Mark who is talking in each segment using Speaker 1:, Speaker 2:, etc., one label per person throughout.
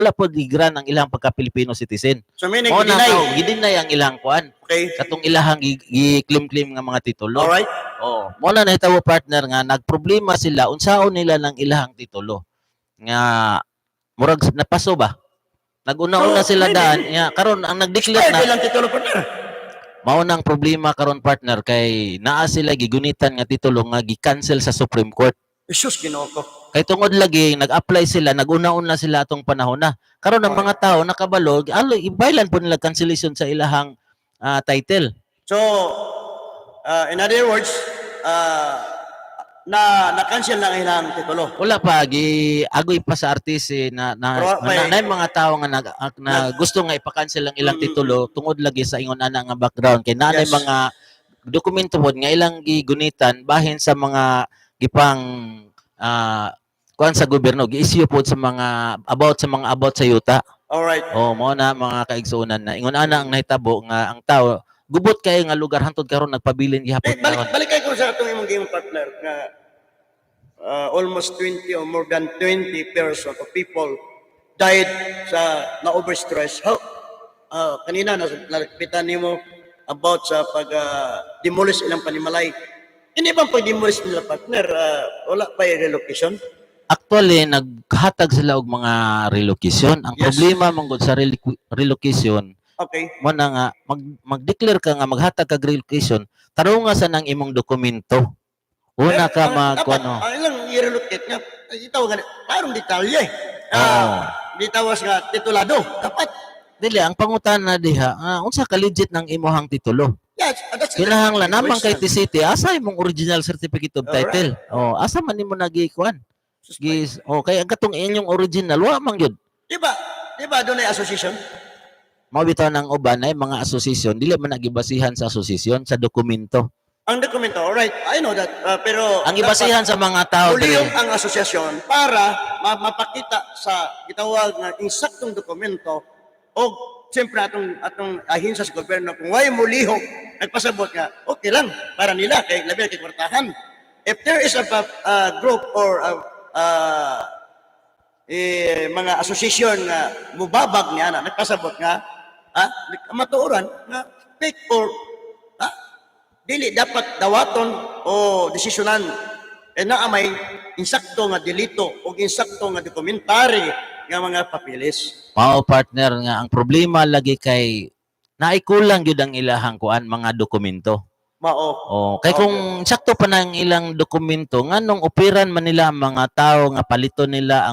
Speaker 1: wala po digran ang ilang pagka-Pilipino citizen.
Speaker 2: So meaning,
Speaker 1: Mo na
Speaker 2: i-deny.
Speaker 1: gidinay ang ilang kuan.
Speaker 2: Okay.
Speaker 1: Katong ilahang i-claim-claim nga mga titulo.
Speaker 2: Alright.
Speaker 1: Oh, mo na nahitabo partner nga nagproblema sila unsaon nila ng ilahang titulo. Nga murag napaso ba? Nag-una-una
Speaker 2: So,
Speaker 1: sila
Speaker 2: maybe,
Speaker 1: daan. Karon ang nag-declare
Speaker 2: Expired
Speaker 1: na
Speaker 2: ilang titulo partner.
Speaker 1: mao nang problema karon partner kay naa sila gigunitan nga titulo nga gi-cancel sa Supreme Court.
Speaker 2: Jesus, Ginoo ko.
Speaker 1: Kay tungod lagi nag-apply sila, nag-una-una sila atong panahon na. Karon ang mga tao nakabalog, ibailan po nila cancellation sa ilahang title.
Speaker 2: So, in other words, na-cancel na ang ilang titulo.
Speaker 1: Wala pa agoy pa sa artist na mga tao nga na gusto nga ipa-cancel ang ilang titulo tungod lagi sa ingon ana nga background kay naanay mga dokumento pod nga ilang gigunitan bahin sa mga gipang kuan sa gobyerno gi-issue pod sa mga about sa yuta.
Speaker 2: Alright.
Speaker 1: Oh, mo na mga kaigsuonan na ingon ana ang nahitabo nga ang tao gubot kayo nga lugar hantod karon nagpabilin gihapon karon.
Speaker 2: Balik kayo sa atong imong game partner nga almost 20 or more than 20 person of people died sa na-overstress. How kanina nalapitan nimo about sa pag-demolish ilang panimalay. Hindi bang pag-demolish nila partner? Wala pa yung relocation?
Speaker 1: Actually, naghatag sila og mga relocation. Ang problema mangod sa relocation,
Speaker 2: okay,
Speaker 1: mo na nga mag-declare ka nga maghatag kag relocation, tarunga sa nang imong dokumento. Una ka magkuno.
Speaker 2: Ilang i-relocate nga itaw nga parang detalye. Ditawas nga titulado. Dapat
Speaker 1: dili ang pangutana diha, unsa ka legit ng imuhang titulo?
Speaker 2: yes, that's
Speaker 1: Kinahanglan naman kay TCT asa imong original certificate of title. Oh, asa man nimo nagikuan? Okay, ang katong inyong original wa man gyud.
Speaker 2: Di ba doon ay association?
Speaker 1: Mao bitaw ng uban ay mga asosasyon dili man nagibasihan sa asosasyon sa dokumento.
Speaker 2: Ang dokumento, alright, I know that, pero
Speaker 1: Ang ibasihan sa mga tao
Speaker 2: uliyong ang asosasyon para mapakita sa gitawag nga insaktong dokumento o siyempre atong ahensya sa gobyerno kung way mo lihok nagpasabot nga okay lang para nila kay labi kay kwartahan. If there is a group or mga asosasyon nga mubabag niya na nagpasabot nga matuoran nga fake or dili dapat dawaton o desisyonan na may insakto nga delito o insakto nga dokumentary nga mga papilis.
Speaker 1: Mao partner nga ang problema lagi kay naikulang gyud ang ilahang kuan mga dokumento.
Speaker 2: Mao.
Speaker 1: Kay kung sakto pa nang ilang dokumento nganong operan man nila ang mga tao nga palito nila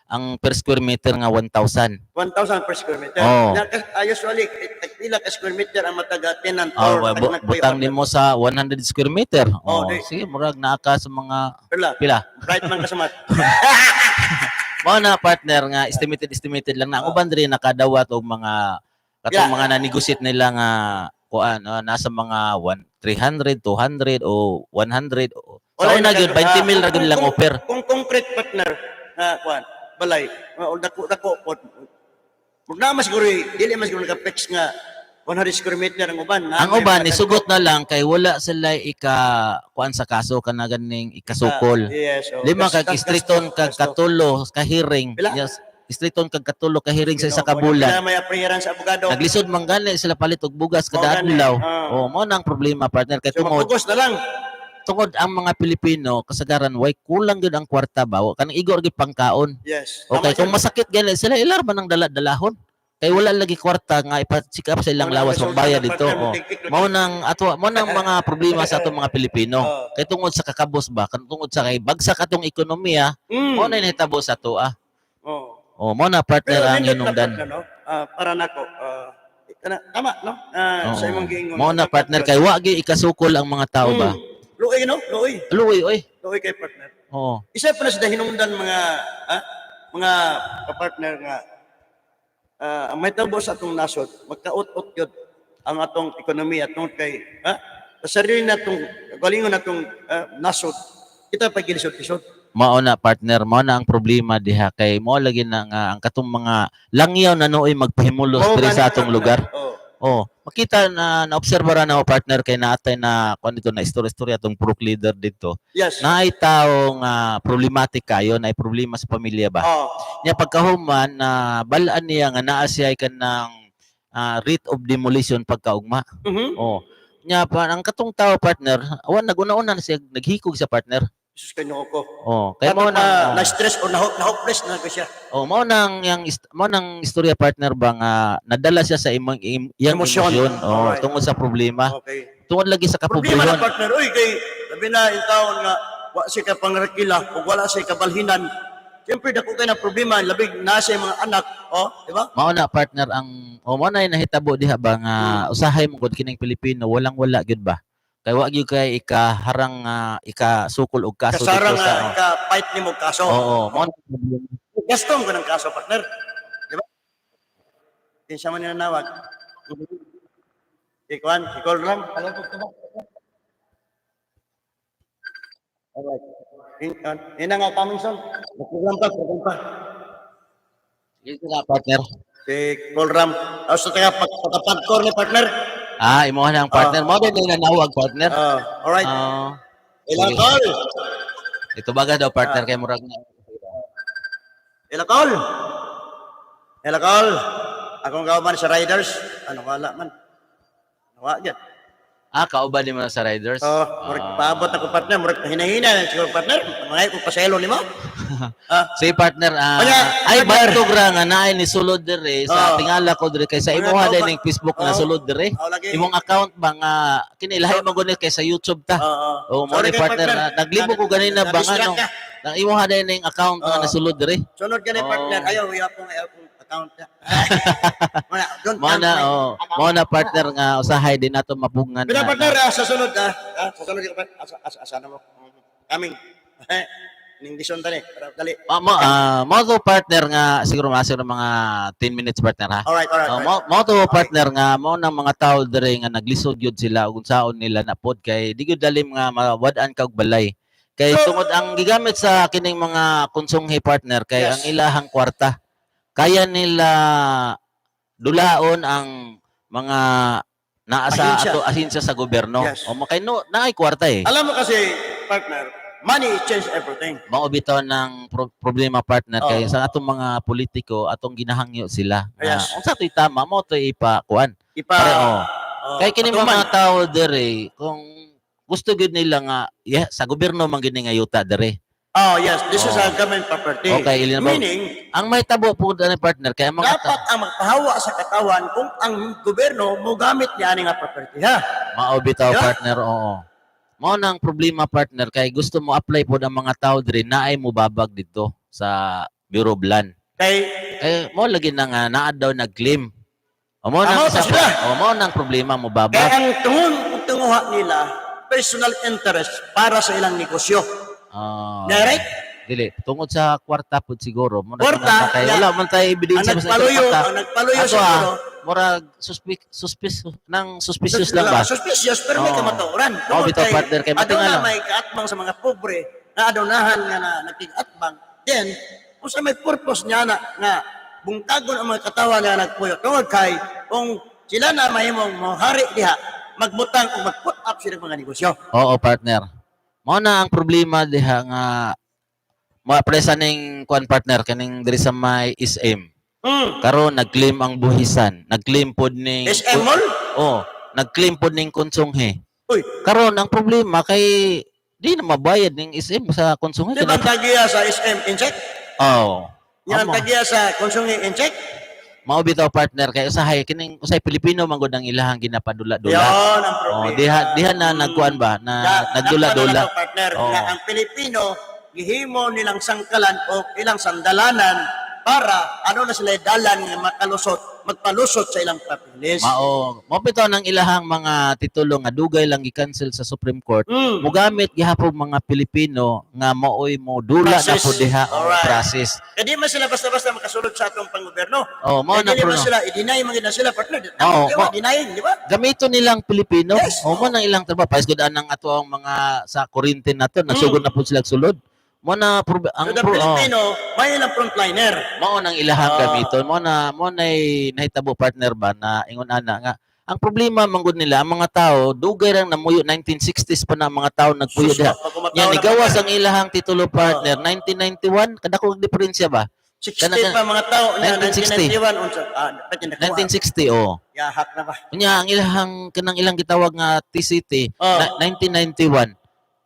Speaker 1: ang per square meter nga 1,000.
Speaker 2: 1,000 per square meter. Usually, pila ka square meter ang mataga tenant or
Speaker 1: butang nimo sa 100 square meter. Sige, murag naaka sa mga pila.
Speaker 2: Right man kasamat.
Speaker 1: Mao na partner nga estimated lang na. Ang uban diri nakadawat og mga katong mga na-negotiate nila nga kuan nasa mga 300, 200 o 100. So na gyud 20 mil ra gyud lang offer.
Speaker 2: Kung concrete partner kuan balay dako pod na mas siguro dili mas siguro naka-fix nga 100 square meter ang uban.
Speaker 1: Ang uban ni sugot na lang kay wala sila kuan sa kaso kana ganing ikasukol. Lima kag istriton kag katulo ka hearing. Yes. Istriton kag katulo ka hearing sa isa ka bulan.
Speaker 2: May appearance sa abogado.
Speaker 1: Naglisod man gani sila palit og bugas kada adlaw. Mao nang problema partner kay tungod.
Speaker 2: Focus na lang.
Speaker 1: Tungod ang mga Pilipino kasagaran way kulang gyud ang kwarta ba kanang igor gyud pangkaon.
Speaker 2: Yes.
Speaker 1: Okay, kung masakit gani sila ilar man ang dala-dalahon. Kay wala lagi kwarta nga ipa-check up sa ilang lawas magbayad dito. Mao nang mga problema sa atong mga Pilipino. Kay tungod sa kakabos ba, tungod sa kay bagsak atong ekonomiya, mao na nahitabo sa ato mao na partner ang hinungdan.
Speaker 2: Para nako tama no? Sa imong giingon.
Speaker 1: Mao na partner kay wa gyud ikasukol ang mga tao ba.
Speaker 2: Luoy no?
Speaker 1: Luoy oy.
Speaker 2: Luoy kay partner.
Speaker 1: Isa
Speaker 2: pa na sa hinungdan mga partner nga ang may tabo sa atong nasod, magkaot-ot yun ang atong ekonomiya atong kay sa sarili natong galingon natong nasod, kita pa gilisod-lisod.
Speaker 1: Mao na partner, mao na ang problema diha kay mao lagi na nga ang katong mga langyaw na nooy magpahimulos diri sa atong lugar. makita na naobserba ra na partner kay naatay na kun dito na istorya atong pro leader dito.
Speaker 2: Yes.
Speaker 1: Na ay taong problematic kayo, na ay problema sa pamilya ba.
Speaker 2: Oh.
Speaker 1: Nya pagkahuman na balaan niya nga naa siya kanang rate of demolition pagkaugma.
Speaker 2: Mhm.
Speaker 1: Nya pa ang katong tao partner, awan naguna-una na siya naghikog sa partner.
Speaker 2: Jesus kanyo ko.
Speaker 1: Kay mo na
Speaker 2: na-stress o na-hopeless na ko siya.
Speaker 1: mao nang istorya partner ba nga nadala siya sa imong iyang
Speaker 2: Emosyon.
Speaker 1: emosyon
Speaker 2: Alright.
Speaker 1: tungod sa problema.
Speaker 2: Okay.
Speaker 1: Tungod lagi sa
Speaker 2: Problema
Speaker 1: kapobrehon.
Speaker 2: na partner, uy, kay labi na yung taon nga wa siya ka pangrakila o wala siya kabalhinan. Siyempre, dako kayo na problema, labig na siya mga anak, di ba?
Speaker 1: Mao na partner ang mao na nahitabo diha ba nga usahay mo gud kining Pilipino walang-wala gyud ba. Kay wa gyud kay ikaharang ikasukol og kaso
Speaker 2: Kasarang
Speaker 1: dito sa
Speaker 2: ka-fight ni mo kaso.
Speaker 1: mao na problema.
Speaker 2: Gastong ko ng kaso, partner. Di ba? Kinsa man ninanawag. Ikuan, ikaw lang. Alam ko ba? Alright. Ina nga, Tomlinson. Nagprogram pa.
Speaker 1: Dito na partner.
Speaker 2: Si Colram. Sa taga pagkapagkor ni partner.
Speaker 1: Imo na ang partner. Mao din nanawag partner.
Speaker 2: Alright. Ilang
Speaker 1: sige.
Speaker 2: call?
Speaker 1: Ito baga daw partner kay murag na.
Speaker 2: Ilang call? Ilang call? Akong kauban sa Riders. Ano, wala man. Wala dyan.
Speaker 1: Kauban ni mo sa Riders.
Speaker 2: Murag paabot ako partner. Murag hinahina. Siguro partner. Mga ko paselo ni mo.
Speaker 1: Si partner, ay bartog ra nga naay ni sulod dire sa tingala ko dire kay sa imuha din ning Facebook na sulod dire. Imong account ba nga kinilahi mo guni kay sa YouTube ta. Mo ni partner, naglibo ko ganina ba nga no. Nang imuha din ning account nga nasulod dire.
Speaker 2: Sunod gani partner. Ayaw akong account.
Speaker 1: Mo na partner nga usahay din nato mapungan.
Speaker 2: Pero partner, sa sunod sa sunod asa na mo. Coming. Ning dison tani, dali.
Speaker 1: Mo to partner nga siguro masiro mga 10 minutes partner ha.
Speaker 2: Alright.
Speaker 1: Mo to partner nga mo nang mga tao dire nga naglisod gyud sila ug unsaon nila na pod kay di gyud dalim nga mawad-an kag balay. Kay tungod ang gigamit sa kining mga konsunghi partner kay ang ilahang kwarta. Kaya nila dulaon ang mga naa sa ahensya sa gobyerno. O makay no naay kwarta eh.
Speaker 2: Alam mo kasi partner, money change everything.
Speaker 1: Mao bitaw ng problema partner kay sa atong mga politiko atong ginahangyo sila. Unsa to'y tama mo to'y ipakuan. Kay kini mga tao dire kung gusto gyud nila nga sa gobyerno man gid nga yuta dire.
Speaker 2: This is a government property.
Speaker 1: Okay,
Speaker 2: meaning
Speaker 1: ang may tabo po ni partner kay mga
Speaker 2: dapat ang magpahawa sa katawan kung ang gobyerno mo gamit niya ani nga property ha.
Speaker 1: Mao bitaw partner, Mao nang problema partner kay gusto mo apply pod ang mga tao dire naay mo babag dito sa Bureau of Land. Kay mo lagi na nga naa daw nag-claim. Mo nang problema mo babag.
Speaker 2: Kaya ang tunguha nila personal interest para sa ilang negosyo. Direct?
Speaker 1: Dili, tungod sa kwarta pod siguro.
Speaker 2: Kwarta?
Speaker 1: Wala man tayo ebidensya
Speaker 2: sa kwarta. Ang nagpaluyo siguro.
Speaker 1: Murag suspicious lang ba?
Speaker 2: Suspicious, pero may kamatuoran.
Speaker 1: Bitaw partner kay matinga lang.
Speaker 2: May kaatbang sa mga pobre na adunahan nga na nagtigatbang. Then, kung sa may purpose niya nga bungtagon ang mga katawan na nagpuyo. Tungod kay, kung sila na mahimong mohari diha, magbutang o mag-put up sila mga negosyo.
Speaker 1: Oo, partner. Mao na ang problema diha nga presa ning kuan partner kaning diri sa may SM. Karon nag-claim ang buhisan, nag-claim pod ning
Speaker 2: SM mall?
Speaker 1: nag-claim pod ning konsunghe.
Speaker 2: Uy,
Speaker 1: karon ang problema kay di na mabayad ning SM sa konsunghe.
Speaker 2: Di ba tagiya sa SM incheck? Yan tagiya sa konsunghe incheck?
Speaker 1: Mao bitaw partner kay usahay kining usay Pilipino man gud ang ilahang ginapadula-dula.
Speaker 2: Yon ang problema.
Speaker 1: Diha na nagkuan ba na nagdula-dula.
Speaker 2: Partner, na ang Pilipino gihimo nilang sangkalan o ilang sandalanan para na sila dalan nga magpalusot sa ilang papilis.
Speaker 1: Mao bitaw ng ilahang mga titulo nga dugay lang gi-cancel sa Supreme Court. Mogamit gihapon mga Pilipino nga maoy mo dula na pud diha ang process.
Speaker 2: Kadi man sila basta-basta makasulod sa atong panggobyerno.
Speaker 1: Mao na
Speaker 2: pro. Sila i-deny man gid sila partner. Deny, di ba?
Speaker 1: Gamito nilang Pilipino. Mo nang ilang trabaho paisgodan ang ato ang mga sa kuryente nato nagsugod na pud sila sulod. mo na
Speaker 2: So the Filipino, may ilang frontliner.
Speaker 1: mao nang ilahang gamiton mo na nahitabo partner ba na ingon ana nga ang problema manggod nila ang mga tao dugay ra namuyo 1960s pa na ang mga tao nagpuyo diha. Yan igawas ang ilahang titulo partner 1991 kada ko diferensya ba?
Speaker 2: 60 pa mga tao niya
Speaker 1: 1960.
Speaker 2: 1991 unsa pati nakuha.
Speaker 1: 1960 oh.
Speaker 2: Yahak na ba?
Speaker 1: Unya ang ilahang kanang ilang gitawag nga TCT 1991.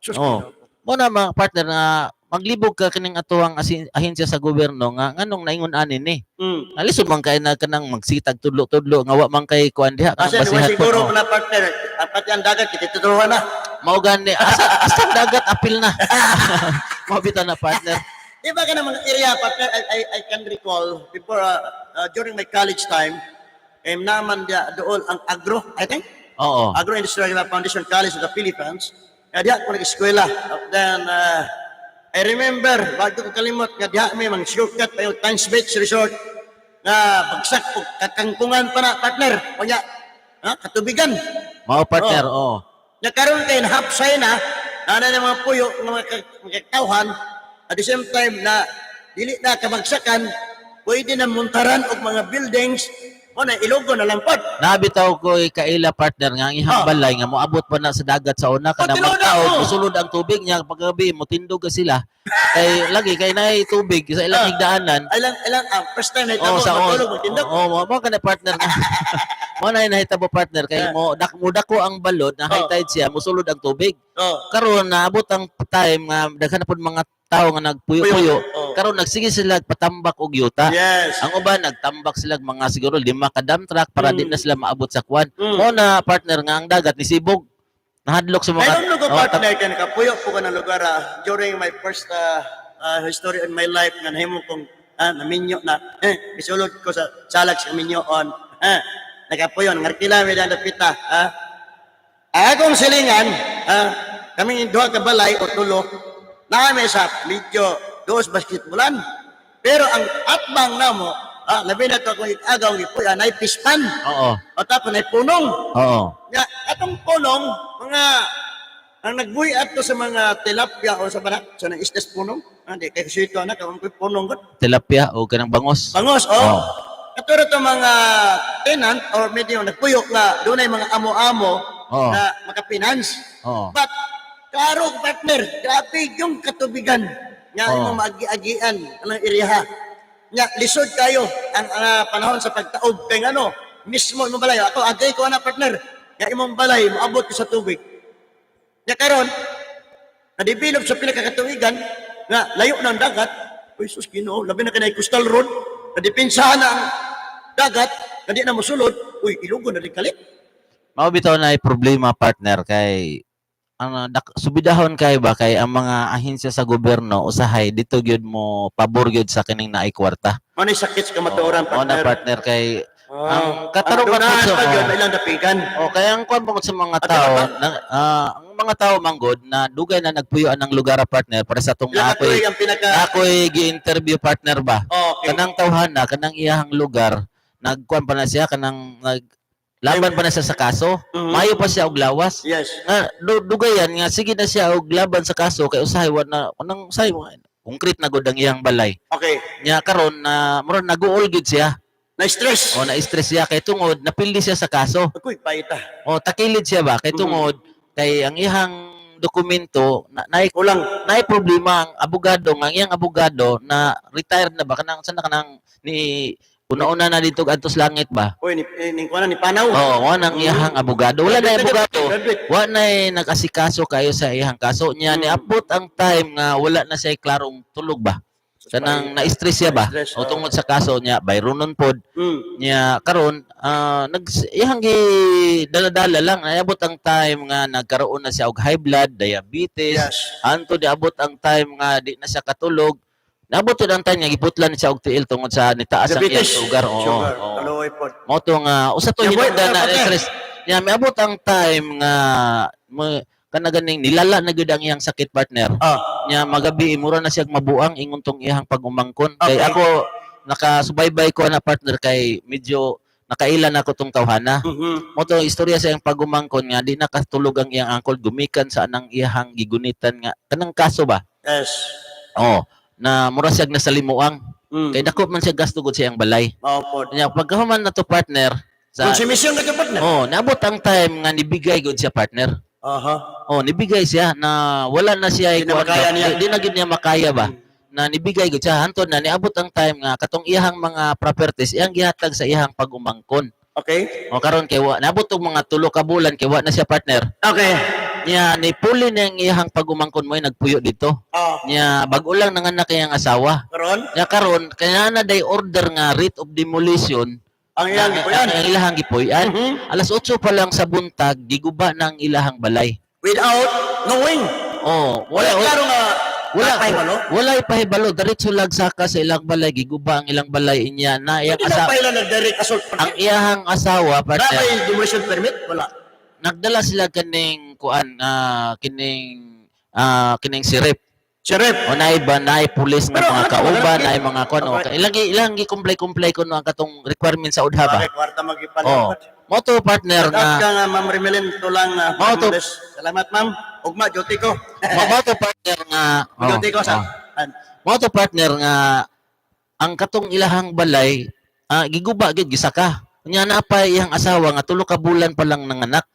Speaker 2: Sus,
Speaker 1: Oh. Mo na mga partner nga maglibog ka kining atuang ahensya sa gobyerno nga nganong naingon ani ni. Alisod man kay na kanang magsitag tudlo-tudlo nga wa man kay kuan diha
Speaker 2: Kasi
Speaker 1: kanang
Speaker 2: naman
Speaker 1: basihan
Speaker 2: siguro
Speaker 1: ko.
Speaker 2: na partner, pati ang dagat kitituruan na.
Speaker 1: Mao gani asa dagat apil na. Mao bitaw na partner.
Speaker 2: Di ba ka mga area partner, I can recall before, during my college time, naman doon ang agro, I think,
Speaker 1: Oo.
Speaker 2: Agro-Industrial Foundation College of the Philippines. Diya ko nag-eskwela. Then, I remember, bago ko kalimot, nga diya may mga shortcut pa yung Times Beach Resort nga bagsak o kakangkungan pa na partner. O niya, katubigan.
Speaker 1: Mao partner, oo.
Speaker 2: Nagkaroon kayo na hapsay na ng mga puyo, ng mga katawhan, at the same time na dili na kabagsakan, pwede na muntaran og mga buildings, o na ilogo na lampot.
Speaker 1: Nabitaw ko kaila partner nga ang ihang balay nga moabot pa na sa dagat sa una kada
Speaker 2: tinuod
Speaker 1: mga tao
Speaker 2: ako.
Speaker 1: musulod ang tubig niya paggabi motindog ka sila kay lagi kay naay tubig sa ilang higdaanan.
Speaker 2: Ilang, first time na ito,
Speaker 1: Sa
Speaker 2: matulog, magtindog.
Speaker 1: mo ka na partner nga. Mo na nahitabo partner kay mo dako ang balod na high tide siya musulod ang tubig. Karon naabot ang time nga daghan na pud mga tao nga nagpuyo-puyo. Karon nagsige sila patambak og yuta.
Speaker 2: Yes.
Speaker 1: Ang uban nagtambak sila mga siguro 5 ka dump truck para di na sila maabot sa kwan. Mo na partner nga ang dagat ni Sibog nahadlok sa mga
Speaker 2: Mayroon ko partner ka nakapuyo po ka ng lugar during my first history in my life nga nahimo kong naminyo na bisulod ko sa salag sa minyo on nakapuyo ngarkila mi dan pita akong silingan kami duha ka balay o tulo naami sa medyo dos basketbolan pero ang atbang namo labi na to kung agaw gipuya na pispan
Speaker 1: Oo.
Speaker 2: o tapos na punong
Speaker 1: Oo.
Speaker 2: nga atong punong mga ang nagbuhi ato sa mga tilapia o sa banak sa nang isdas punong di kay sito na kung punong gud
Speaker 1: Tilapia o kanang bangos.
Speaker 2: bangos katuro to mga tenant or medyo nagpuyo nga dunay mga amo-amo na makafinance but karong partner grabe yung katubigan nga imong maagi-agian anong iriha nya lisod kayo ang panahon sa pagtaob kay ano mismo imong balay ato agay ko na partner nga imong balay moabot ka sa tubig nya karon na-develop sa pinakakatuwigan nga layo ng dagat oy sus Ginoo labi na kanay coastal road nadepensahan na ang dagat na di na mosulod uy ilugo na rin kalit
Speaker 1: Mao bitaw na problema partner kay ang subidahon kay ba kay ang mga ahensya sa gobyerno usahay dito gyud mo pabor gyud sa kining naay kwarta.
Speaker 2: ano yung sakit sa kamatuoran
Speaker 1: Mao na
Speaker 2: partner
Speaker 1: partner kay ang katarungan
Speaker 2: ang
Speaker 1: po
Speaker 2: dunahan pa yun
Speaker 1: sa
Speaker 2: ilang dapigan
Speaker 1: kaya ang kwan po sa mga tao ang mga tao manggod na dugay na nagpuyuan ng lugar partner para sa tong
Speaker 2: ilang katuig ang pinaka
Speaker 1: ako'y gi-interview partner ba.
Speaker 2: okay
Speaker 1: Kanang tawhana kanang iyahang lugar nagkuan pa na siya kanang laban pa na siya sa kaso. Mayo pa siya og lawas.
Speaker 2: yes
Speaker 1: Nga dugayan nga sige na siya og laban sa kaso kay usahay wa na kanang usahay concrete na gud ang iyang balay.
Speaker 2: okay
Speaker 1: Nya karon na mura naguol gid siya.
Speaker 2: na-stress
Speaker 1: O na-stress siya kay tungod napildi siya sa kaso.
Speaker 2: ako'y paita
Speaker 1: O takilid siya ba kay tungod kay ang ihang dokumento
Speaker 2: kulang
Speaker 1: naay problema ang abogado nga ang iyang abogado na retired na ba kanang sana kanang ni una-una na dito adtos langit ba.
Speaker 2: uy ni kuana ni panaw
Speaker 1: Oo, wa nang iyahang abogado. Wala na abogado. Wa na nag-asikaso kayo sa iyang kaso niya. Niabot ang time nga wala na siya klarong tulog ba. Kanang na-stress siya ba? O tungod sa kaso niya, bayronon pod niya karon iyang gi dala-dala lang. Niabot ang time nga nagkaroon na siya og high blood, diabetes.
Speaker 2: yes
Speaker 1: Anto diabot ang time nga di na siya katulog. Naabot yun ang time nga giputlan siya og tiil tungod sa nitaas ang iyang
Speaker 2: diabetes
Speaker 1: sugar.
Speaker 2: sugar
Speaker 1: Oo.
Speaker 2: kaloy pod
Speaker 1: Mo to nga usa to
Speaker 2: Yeah, boy,
Speaker 1: hinungdan na
Speaker 2: dapat
Speaker 1: stress. Nya miabot ang time nga kana ganing nilala na gyud ang iyang sakit partner. Nya magabi mura na siya mabuang ingon tong iyang pag-umangkon. Kay
Speaker 2: Okay.
Speaker 1: ako nakasubaybay ko na partner kay medyo nakailan ako tong tawhana. Mo to istorya sa iyang pag-umangkon nga di nakatulog ang iyang angkol gumikan sa anang iyang gigunitan nga kanang kaso ba.
Speaker 2: yes
Speaker 1: na mura siya nasalimuang. Kay dako man siya gasto gud siyang balay.
Speaker 2: Mao po.
Speaker 1: Nya pagkahuman na to partner sa
Speaker 2: Konsumisyon ka partner.
Speaker 1: naabot ang time nga nibigay gud siya partner.
Speaker 2: Aha.
Speaker 1: Nibigay siya na wala na siya
Speaker 2: Di na makaya niya.
Speaker 1: Di na gid niya makaya ba. Na nibigay gud siya hantod na niabot ang time nga katong iyang mga properties iyang gihatag sa iyang pagumangkon.
Speaker 2: Okay.
Speaker 1: Karon kay naabot og mga 3 ka bulan kay wa na siya partner.
Speaker 2: Okay.
Speaker 1: Nya nipuli na ang iyang pagumangkon mo nagpuyo dito. Nya bag-o lang nanganak iyang asawa.
Speaker 2: Karon?
Speaker 1: Nya karon kaya na day order nga writ of demolition
Speaker 2: Ang ilang gipuyan.
Speaker 1: ang ilahang gipuy-an. Alas 8 pa lang sa buntag giguba na ang ilahang balay.
Speaker 2: Without knowing. Wala klaro nga
Speaker 1: Wala ipahibalo diretso lag saka sa ilang balay giguba ang ilang balay inya na iyang
Speaker 2: Hindi na pa ilan nag-direct assault.
Speaker 1: ang iyang asawa
Speaker 2: Wala
Speaker 1: partner.
Speaker 2: ba yung demolition permit? Wala.
Speaker 1: Nagdala sila kining kining sirip.
Speaker 2: Sheriff.
Speaker 1: Naay pulis nga
Speaker 2: Pero
Speaker 1: mga
Speaker 2: ano,
Speaker 1: kauban,
Speaker 2: ano,
Speaker 1: naay mga kuno.
Speaker 2: okay.
Speaker 1: Ilang gi-comply kuno ang katong requirement sa udha ba.
Speaker 2: Bakit kwarta magipalipat?
Speaker 1: Moto partner
Speaker 2: At ka
Speaker 1: nga
Speaker 2: nga, Ma'am Remelin, tulang
Speaker 1: Mao to.
Speaker 2: Salamat, Ma'am. Ugma, duty ko.
Speaker 1: moto partner nga
Speaker 2: Duty ko sa...
Speaker 1: moto partner nga ang katong ilahang balay giguba gid gisaka. Nya na pa iyang asawa nga 3 ka bulan pa lang nanganak.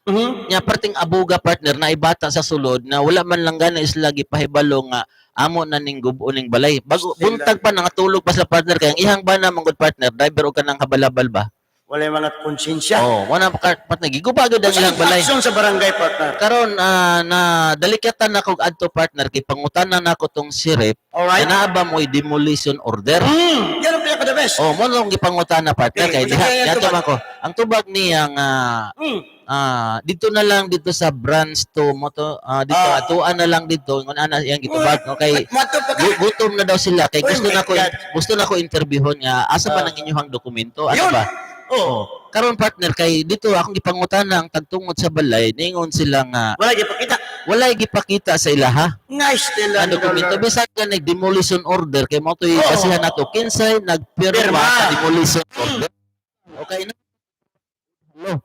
Speaker 1: Nya parting abuga partner na ibata sa sulod na wala man lang gana isla gipahibalo nga amo na ning gubo ning balay. Bago buntag pa nangatulog pa sa partner kay ang ihang bana manggod partner driver o kanang kabalabal ba.
Speaker 2: Wala yung mga konsensya.
Speaker 1: Wala partner giguba gid ang ilang balay.
Speaker 2: Action sa barangay, partner.
Speaker 1: Karon na dalikatan nako adto partner kay pangutanan nako tong sirip.
Speaker 2: Alright.
Speaker 1: Na ba mo'y demolition order?
Speaker 2: Yan ang pinaka the best.
Speaker 1: Mo nang gipangutana partner kay
Speaker 2: Okay,
Speaker 1: diha
Speaker 2: tubag.
Speaker 1: man ko. Ang tubag niya nga dito na lang dito sa branch to mo to dito atuan na lang dito ngon ana yang gitubag kay
Speaker 2: Mato pa ka.
Speaker 1: gutom na daw sila kay
Speaker 2: Oh my God.
Speaker 1: gusto nako interviewon nga asa ba nang inyong dokumento ano
Speaker 2: Yun.
Speaker 1: ba? Karon partner kay dito akong gipangutana ang tagtungod sa balay ningon sila nga
Speaker 2: Wala gipakita.
Speaker 1: walay gipakita sa ilaha
Speaker 2: Nice still.
Speaker 1: ang dokumento bisag ka nag demolition order kay mo toy kasihan nato kinsay nagpirma
Speaker 2: Pirma.
Speaker 1: sa demolition order okay na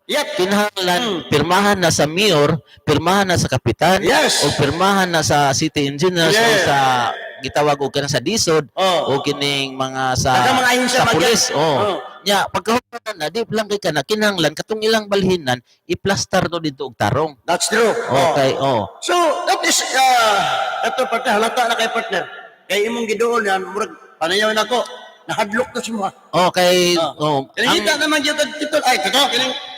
Speaker 2: Yep.
Speaker 1: kinahanglan pirmahan na sa mayor, pirmahan na sa kapitan,
Speaker 2: Yes.
Speaker 1: o pirmahan na sa city engineers o
Speaker 2: Yeah.
Speaker 1: sa gitawag og kanang sa DSOD o kining mga sa
Speaker 2: Mga ahensya
Speaker 1: sa
Speaker 2: ba
Speaker 1: pulis.
Speaker 2: dyan?
Speaker 1: Nya pagkahuman na di lang kay kana kinahanglan katong ilang balhinan i-plaster do dito og tarong.
Speaker 2: That's true.
Speaker 1: Okay,
Speaker 2: So, that is, ito partner, halata na kay partner. Kay imong gidoon yan, murag, panayaw na ko, nahadlok to siya.
Speaker 1: Okay,
Speaker 2: Kinita naman dito, ay, totoo,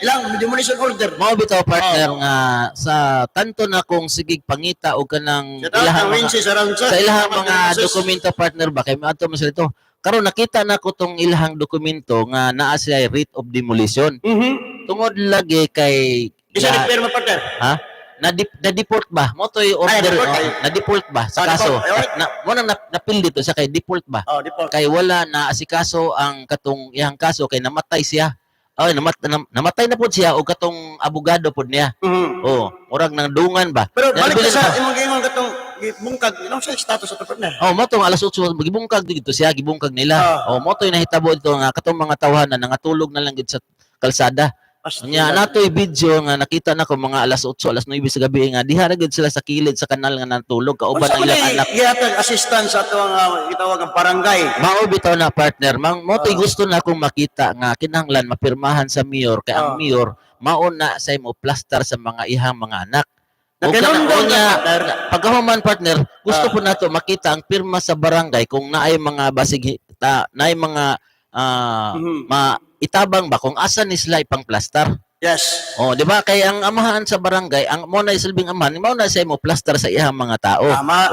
Speaker 2: ilang demolition order.
Speaker 1: mao bitaw partner nga sa tanto na kung sigig pangita o kanang
Speaker 2: Ilahang Wincy sa Ransa.
Speaker 1: sa ilahang mga dokumento partner ba kay maato man sila ito karon nakita na ko tong ilahang dokumento nga naa siya writ of demolition tungod lagi kay
Speaker 2: Isa ni pirma partner.
Speaker 1: na deport ba mo toy order
Speaker 2: deport, ay.
Speaker 1: na default ba sa
Speaker 2: Deport,
Speaker 1: kaso
Speaker 2: alright.
Speaker 1: mo nang napil dito sa kay default ba
Speaker 2: Di po.
Speaker 1: kay wala na asikaso ang katong iyang kaso kay namatay siya namatay na pud siya o katong abogado pud niya murag nang dungan ba
Speaker 2: Pero balik
Speaker 1: Nabilin
Speaker 2: ka sa
Speaker 1: pa.
Speaker 2: imong gingon katong bungkag, ilang sa status sa partner.
Speaker 1: Matong alas 8 gibungkag dito siya, gibungkag nila. Moto yung nahitabo dito nga katong mga tawhanan nangatulog na lang gid sa kalsada. Nya natoy video nga nakita na ko mga alas 8, alas 9 sa gabi nga diha ra gid sila sa kilid sa kanal nga natulog kauban ang ilang anak.
Speaker 2: Giyatag assistance sa ato ang gitawag ang barangay.
Speaker 1: Mao bitaw na partner, motoy gusto na akong makita nga kinahanglan mapirmahan sa mayor kay ang mayor mao na say mo plaster sa mga ihang mga anak. O
Speaker 2: Nagkanundong
Speaker 1: niya,
Speaker 2: ka, partner.
Speaker 1: pagkahuman partner, gusto po nato makita ang pirma sa barangay kung naay mga basig naay mga itabang ba kung asa ni sila ipang plaster.
Speaker 2: Yes.
Speaker 1: Di ba kay ang amahan sa barangay, ang mo na silbing amahan, mo na siya mo plaster sa ihang mga tao.
Speaker 2: Tama.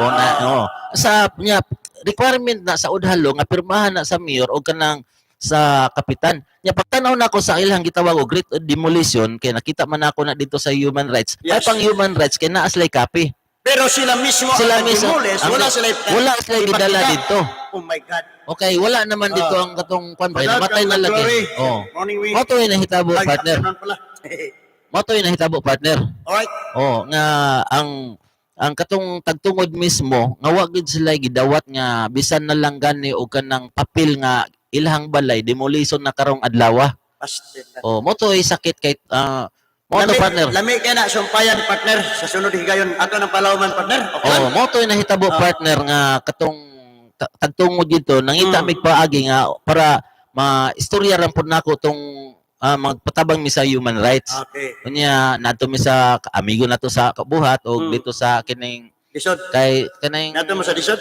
Speaker 1: Sa niya requirement na sa udhalo nga pirmahan na sa mayor o kanang sa kapitan. Nya pagtanaw na ako sa ilang gitawag og great demolition kay nakita man ako na dito sa human rights.
Speaker 2: Yes.
Speaker 1: Ay pang human rights kay naa sila copy.
Speaker 2: Pero sila mismo
Speaker 1: Sila
Speaker 2: ang
Speaker 1: mismo,
Speaker 2: demolish,
Speaker 1: wala sila gidala dito.
Speaker 2: Oh my God.
Speaker 1: Okay, wala naman dito ang katong kwan ba, namatay na lagi.
Speaker 2: Morning week.
Speaker 1: Moto yung nahitabo partner. Moto yung nahitabo partner.
Speaker 2: Alright.
Speaker 1: Nga ang katong tagtungod mismo nga wa gid sila gidawat nga bisan na lang gani o kanang papel nga ilahang balay demolition na karong adlaw. Moto ay sakit kay moto partner.
Speaker 2: Lami kay na sumpayan partner sa sunod higayon ato ng Palawan partner. Okay.
Speaker 1: Moto yung nahitabo partner nga katong tagtungod dito nangita mig paagi nga para istorya ra pud nako tong magpatabang mi sa human rights.
Speaker 2: Okay.
Speaker 1: Unya nato mi sa amigo nato sa kabuhat o dito sa kining
Speaker 2: Lisod.
Speaker 1: kay kanang
Speaker 2: Nato mo sa lisod?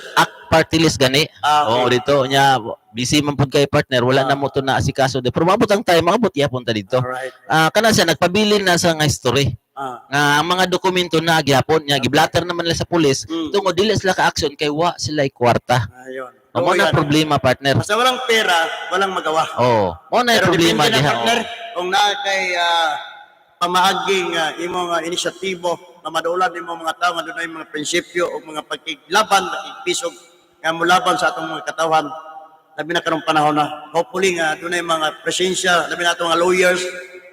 Speaker 1: party list gani.
Speaker 2: Okay.
Speaker 1: Oo dito unya busy man pud kay partner wala na mo to na asikaso de pero maabot ang time maabot yapon ta dito.
Speaker 2: Alright.
Speaker 1: Kana siya nagpabilin na sa nga history.
Speaker 2: Ah.
Speaker 1: Ang mga dokumento na gyapon nya giblatter naman nila sa pulis tungod dili sila ka action kay wa sila kwarta.
Speaker 2: Ayun.
Speaker 1: Mo na problema partner.
Speaker 2: Basta walang pera, walang magawa.
Speaker 1: Oh, mo na
Speaker 2: Pero
Speaker 1: problema
Speaker 2: depende na,
Speaker 1: diha.
Speaker 2: partner, kung na kay pamaaging imong inisyatibo na madulan imong mga tao nga dunay mga prinsipyo o mga pagkiglaban, pagkigpisog nga mulaban sa atong mga katawan. Labi na karong panahon na hopefully nga dunay mga presensya, labi na atong mga lawyers,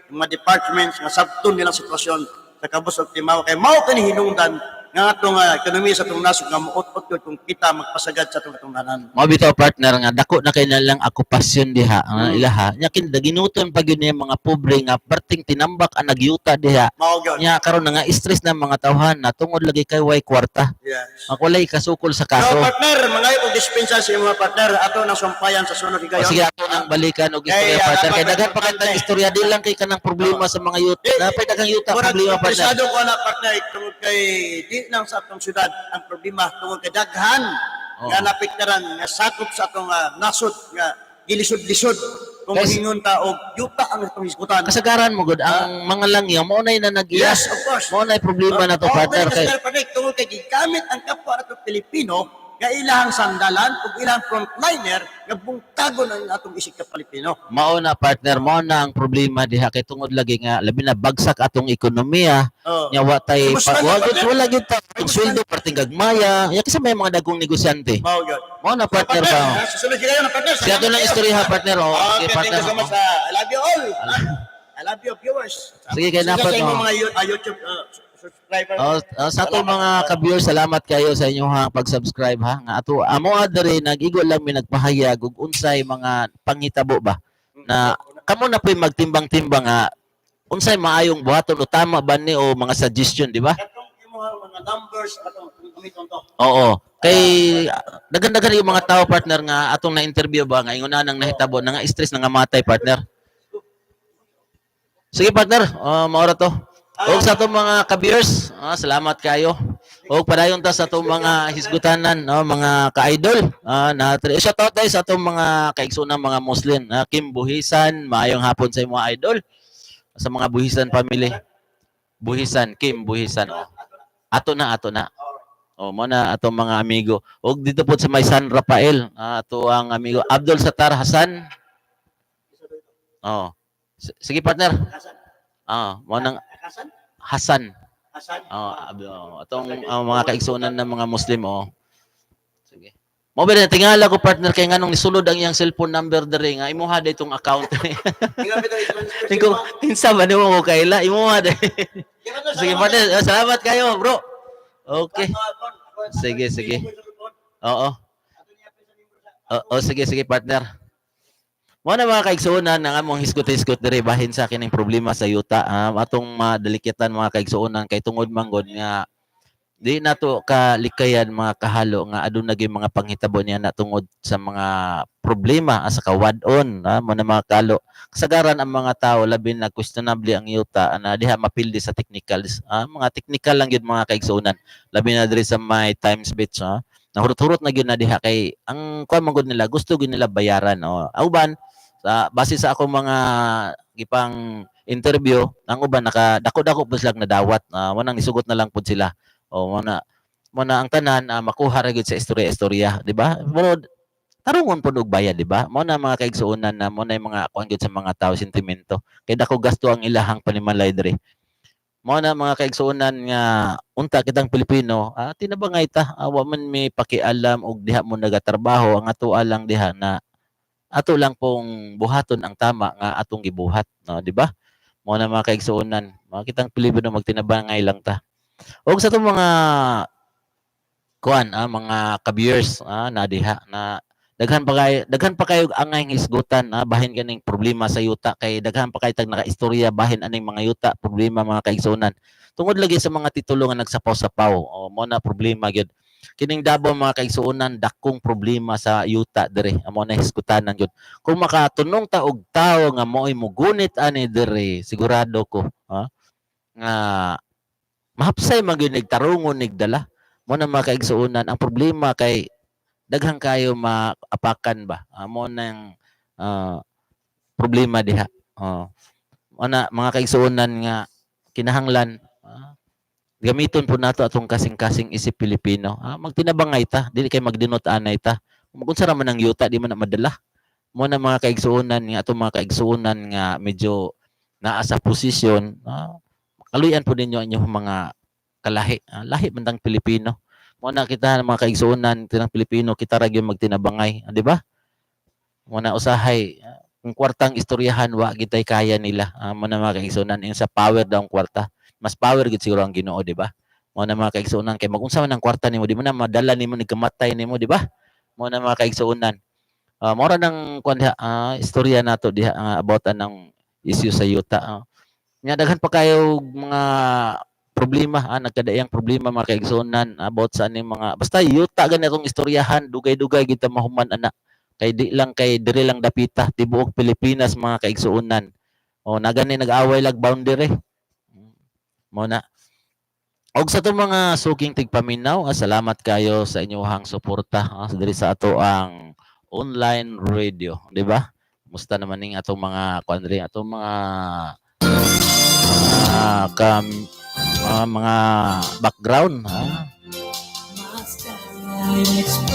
Speaker 2: mga departments nga sabton nilang sitwasyon sa kabus og timaw kay mao kani hinungdan nga atong ekonomiya sa atong nasod nga muot-ot gyud kung kita magpasagad sa atong katungdanan.
Speaker 1: Mo bitaw partner nga dako na kay nalang okupasyon diha ilaha. Nya kin ginuton pag yun yung mga pobre nga perting tinambak ang nagyuta diha.
Speaker 2: Mao gyud.
Speaker 1: Nya karon na nga stress na mga tawhan na tungod lagi kay way kwarta.
Speaker 2: Yes.
Speaker 1: Makulay kasukol sa
Speaker 2: So,
Speaker 1: kaso.
Speaker 2: partner, mga ipong dispensa sa mga partner, ato nang sumpayan sa sunod
Speaker 1: O
Speaker 2: higayon.
Speaker 1: sige ato nang balikan og istorya
Speaker 2: Kaya,
Speaker 1: partner kay
Speaker 2: dapat
Speaker 1: daghan pa kay
Speaker 2: importante.
Speaker 1: istorya di lang kay kanang problema sa mga youth. Napay daghang yuta
Speaker 2: Murag,
Speaker 1: problema partner.
Speaker 2: interesado ko na partner, tungkol kay di lang sa atong syudad ang problema tungkol kay daghan nga napiktaran nga sakop sa atong nasod nga gilisod-lisod kung
Speaker 1: Guys,
Speaker 2: hingon ta og yuta ang atong isgutan.
Speaker 1: Kasagaran mo gud ang mga langyaw mo na nag-iya.
Speaker 2: Yes, of course.
Speaker 1: Mo na problema na to partner kay
Speaker 2: partner, tungkol kay gigamit ang kapwa nato Pilipino nga ilahang sandalan ug ilahang frontliner nga bungkagon ang atong isig ka Pilipino.
Speaker 1: mao na partner mo na ang problema diha kay tungod lagi nga labi na bagsak atong ekonomiya
Speaker 2: Oh.
Speaker 1: nya wa tay
Speaker 2: Gusto na, partner.
Speaker 1: wala gyud ta sweldo perting gagmaya ya kasi may mga dagong negosyante
Speaker 2: Mao gyud.
Speaker 1: mao na partner ba
Speaker 2: Susunod kayo na partner.
Speaker 1: siya to lang istorya partner oh
Speaker 2: Okay,
Speaker 1: okay
Speaker 2: thank
Speaker 1: partner
Speaker 2: you so much. I love you all. I love you viewers.
Speaker 1: Sige, kay dapat,
Speaker 2: Sa inyong
Speaker 1: no?
Speaker 2: mga YouTube subscribers.
Speaker 1: sa ato mga ka-viewers salamat kayo sa inyong pag-subscribe ha nga ato amo adre nag-igo lang mi nagpahayag og unsay mga panghitabo ba na kamo na po'y magtimbang-timbang nga unsay maayong buhaton o tama ba ni o mga suggestion di ba.
Speaker 2: Katong mga numbers atong gamiton to.
Speaker 1: Oo. Kay dagan-dagan yung mga tao partner nga atong na-interview ba nga ingon na nang nahitabo na nga stress na nga matay partner. Sige partner, maura to. Og sa atong mga ka-viewers, salamat kayo. Og padayon ta sa atong mga hisgutanan, mga ka-idol. Shout out tayo sa atong mga kaigsoonang mga Muslim. Kim Buhisan, maayong hapon sa mga idol. Sa mga Buhisan family. Buhisan, Kim Buhisan. Ato na. O mo na atong mga amigo. Og dito po sa may San Rafael, ato ang amigo Abdul Sattar Hasan. Oh. Sige partner. Mo nang
Speaker 2: Hasan?
Speaker 1: Hasan.
Speaker 2: Hasan?
Speaker 1: Atong mga kaigsunan ng mga Muslim Sige. Mo ba tingala ko partner kay nganong nisulod ang iyang cellphone number diri nga imuha day itong account. Tingko kinsa ba nimo ko kaila imuha day. Sige partner, salamat kayo bro. Okay. Sige. Oo. Sige partner. Mo na mga kaigsuonan ang among hiskot-hiskot diri bahin sa kining problema sa yuta. Atong madalikitan mga kaigsuonan kay tungod manggod nga di nato kalikayan mga kahalo nga aduna gyud mga panghitabo niya na tungod sa mga problema sa kawadon mo na mga kalo kasagaran ang mga tao labi na questionable ang yuta na diha mapildi sa technicals mga technical lang gyud mga kaigsuonan labi na diri sa may time speech nahurot-hurot na gyud na diha kay ang kuan man gud nila gusto gyud nila bayaran uban sa base sa akong mga gipang interview ang uban nakadako-dako pa sila nadawat wanang nisugot na lang pud sila mo na ang tanan makuha ra gyud sa istorya-istorya di ba pero tarungon pud og bayad di ba mo na mga kaigsuonan na mo na yung mga kuan gyud sa mga tao sentimento kay dako gasto ang ilahang panimalay diri mo na mga kaigsuonan nga unta kitang Pilipino tinabangay ta wa man may pakialam og diha mo nagatrabaho ang ato lang diha na ato lang pong buhaton ang tama nga atong gibuhat di ba mo na mga kaigsuonan mga kitang Pilipino magtinabangay lang ta og sa itong mga kuan mga ka-viewers na diha na daghan pa kayo angay hisgutan bahin kaning problema sa yuta kay daghan pa kay tag nakaistorya bahin aning mga yuta problema mga kaigsuonan tungod lagi sa mga titulo nga nagsapaw-sapaw mo na problema gyud kining Davao mga kaigsuonan dakong problema sa yuta dire amo na hiskutanan gyud kung makatunong ta og tawo nga mo'y mugunit ani dire sigurado ko nga mahapsay man gyud nig tarungon nig dala mo na mga kaigsuonan ang problema kay daghang kayo maapakan ba amo nang problema diha ana mga kaigsuonan nga kinahanglan gamiton po nato atong kasing-kasing isip Pilipino. Magtinabangay ta, dili kay magdinot anay ta. Kung unsa ra man ang yuta, di man na madala. Mo na mga kaigsuonan nga atong mga kaigsuonan nga medyo naa sa posisyon, kaluyan po ninyo inyong mga kalahi. Lahi man tang Pilipino. Mo na kita mga kaigsuonan tinang Pilipino, kita ra gyud magtinabangay, di ba? Mo na usahay kung kwartang istoryahan wa gitay kaya nila. Mo na mga kaigsuonan yung sa power daw ang kwarta. Mas power gid siguro ang Ginoo, di ba? Mo na mga kaigsuonan kay magunsa man ang kwarta nimo, di mo na madala nimo ni kamatay nimo, di ba? Mo na mga kaigsuonan. Mora nang kuan istorya nato diha about anang issue sa yuta. Nya daghan pa kayo mga problema, nagkadaiyang problema mga kaigsuonan about sa aning mga basta yuta gani atong istoryahan, dugay-dugay kita mahuman ana. Kay di lang kay diri lang dapita tibuok Pilipinas mga kaigsuonan. Nagani nag-away lag boundary. Mo na og sa itong mga suking tigpaminaw, salamat kayo sa inyong suporta diri sa ato ang online radio, di ba? Musta naman ning atong mga kuandri, atong mga background